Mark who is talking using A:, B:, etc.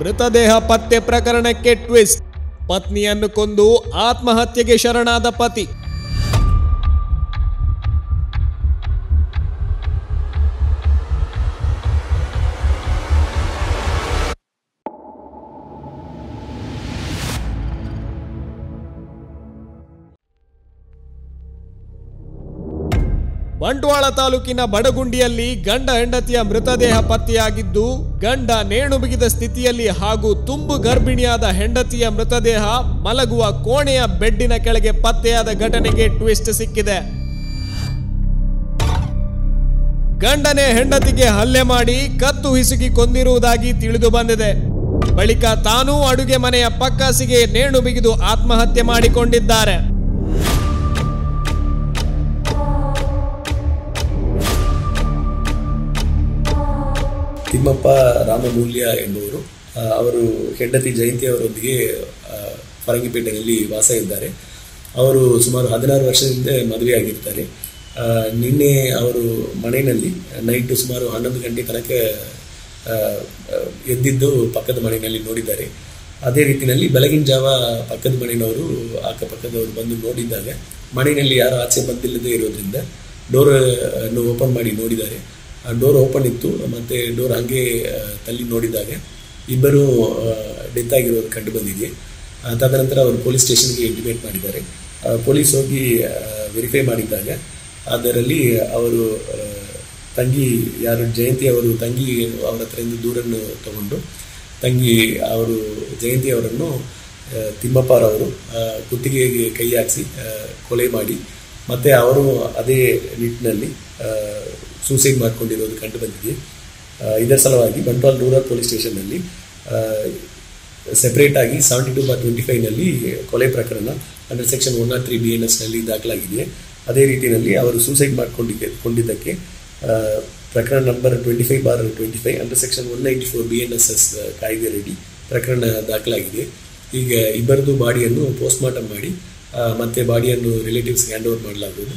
A: ಮೃತದೇಹ ಪತ್ತೆ ಪ್ರಕರಣಕ್ಕೆ ಟ್ವಿಸ್ಟ್. ಪತ್ನಿಯನ್ನು ಕೊಂದು ಆತ್ಮಹತ್ಯೆಗೆ ಶರಣಾದ ಪತಿ. ಬಂಟ್ವಾಳ ತಾಲೂಕಿನ ಬಡಗುಂಡಿಯಲ್ಲಿ ಗಂಡ ಹೆಂಡತಿಯ ಮೃತದೇಹ ಪತ್ತೆಯಾಗಿದ್ದು, ಗಂಡ ನೇಣು ಬಿಗಿದ ಸ್ಥಿತಿಯಲ್ಲಿ ಹಾಗೂ ತುಂಬು ಗರ್ಭಿಣಿಯಾದ ಹೆಂಡತಿಯ ಮೃತದೇಹ ಮಲಗುವ ಕೋಣೆಯ ಬೆಡ್ಡಿನ ಕೆಳಗೆ ಪತ್ತೆಯಾದ ಘಟನೆಗೆ ಟ್ವಿಸ್ಟ್ ಸಿಕ್ಕಿದೆ. ಗಂಡನೇ ಹೆಂಡತಿಗೆ ಹಲ್ಲೆ ಮಾಡಿ ಕತ್ತು ಹಿಸುಕಿ ಕೊಂದಿರುವುದಾಗಿ ತಿಳಿದು ಬಂದಿದೆ. ಬಳಿಕ ತಾನೂ ಅಡುಗೆ ಮನೆಯ ಪಕ್ಕಾಸಿಗೆ ನೇಣು ಬಿಗಿದು ಆತ್ಮಹತ್ಯೆ ಮಾಡಿಕೊಂಡಿದ್ದಾರೆ.
B: ತಿಮ್ಮಪ್ಪ ರಾಮಮೂಲ್ಯ ಎಂಬುವರು, ಅವರು ಹೆಂಡತಿ ಜಯಂತಿ ಅವರೊಂದಿಗೆ ಫರಂಗಿಪೇಟೆಯಲ್ಲಿ ವಾಸ ಇದ್ದಾರೆ. ಅವರು ಸುಮಾರು 16 ವರ್ಷದಿಂದ ಮದುವೆಯಾಗಿರ್ತಾರೆ. ನಿನ್ನೆ ಅವರು ಮನೆಯಲ್ಲಿ ನೈಟ್ ಸುಮಾರು 11 ಗಂಟೆ ತನಕ ಎದ್ದಿದ್ದು ಪಕ್ಕದ ಮನೆಯಲ್ಲಿ ನೋಡಿದ್ದಾರೆ. ಅದೇ ರೀತಿಯಲ್ಲಿ ಬೆಳಗಿನ ಜಾವ ಪಕ್ಕದ ಮನೆಯವರು ಅಕ್ಕಪಕ್ಕದವರು ಬಂದು ನೋಡಿದಾಗ ಮನೆಯಲ್ಲಿ ಯಾರು ಆಚೆ ಬಂದಿಲ್ಲದೆ ಇರೋದ್ರಿಂದ ಡೋರ್ ಅನ್ನು ಓಪನ್ ಮಾಡಿ ನೋಡಿದ್ದಾರೆ. ಡೋರ್ ಓಪನ್ ಇತ್ತು, ಮತ್ತು ಡೋರ್ ಹಾಗೆ ತಳ್ಳಿ ನೋಡಿದಾಗ ಇಬ್ಬರು ಡೆತ್ ಆಗಿರೋದು ಕಂಡು ಬಂದಿದೆ. ತದನಂತರ ಅವರು ಪೊಲೀಸ್ ಸ್ಟೇಷನ್ಗೆ ಇಂಟಿಮೇಟ್ ಮಾಡಿದ್ದಾರೆ. ಪೊಲೀಸ್ ಹೋಗಿ ವೆರಿಫೈ ಮಾಡಿದಾಗ ಅದರಲ್ಲಿ ಅವರು ತಂಗಿ ಯಾರು ಜಯಂತಿ ಅವರು ತಂಗಿ ಅವರ ಹತ್ರದಿಂದ ದೂರನ್ನು ತಗೊಂಡು ತಂಗಿ ಅವರು ಜಯಂತಿ ಅವರನ್ನು ತಿಮ್ಮಪ್ಪರವರು ಕುತ್ತಿಗೆಗೆ ಕೈ ಹಾಕಿಸಿ ಕೊಲೆ ಮಾಡಿ ಮತ್ತು ಅವರು ಅದೇ ನಿಟ್ಟಿನಲ್ಲಿ ಸೂಸೈಡ್ ಮಾಡಿಕೊಂಡಿರೋದು ಕಂಡು ಬಂದಿದೆ. ಇದರ ಸಲುವಾಗಿ ಬಂಟ್ವಾಳ ರೂರಲ್ ಪೊಲೀಸ್ ಸ್ಟೇಷನ್ನಲ್ಲಿ ಸೆಪರೇಟ್ ಆಗಿ 72/25ನಲ್ಲಿ ಕೊಲೆ ಪ್ರಕರಣ ಅಂಡರ್ ಸೆಕ್ಷನ್ 103 BNSನಲ್ಲಿ ದಾಖಲಾಗಿದೆ. ಅದೇ ರೀತಿಯಲ್ಲಿ ಅವರು ಸೂಸೈಡ್ ಮಾಡಿಕೊಂಡಿದ್ದಕ್ಕೆ ಪ್ರಕರಣ ನಂಬರ್ 25/25 ಅಂಡರ್ ಸೆಕ್ಷನ್ 194 BNSS ಕಾಯ್ದೆಯಡಿ ಪ್ರಕರಣ ದಾಖಲಾಗಿದೆ. ಈಗ ಇಬ್ಬರದು ಬಾಡಿಯನ್ನು ಪೋಸ್ಟ್ ಮಾರ್ಟಮ್ ಮಾಡಿ ಮತ್ತೆ ಬಾಡಿಯನ್ನು ರಿಲೇಟಿವ್ಸ್ಗೆ ಹ್ಯಾಂಡ್ ಓವರ್ ಮಾಡಲಾಗುವುದು.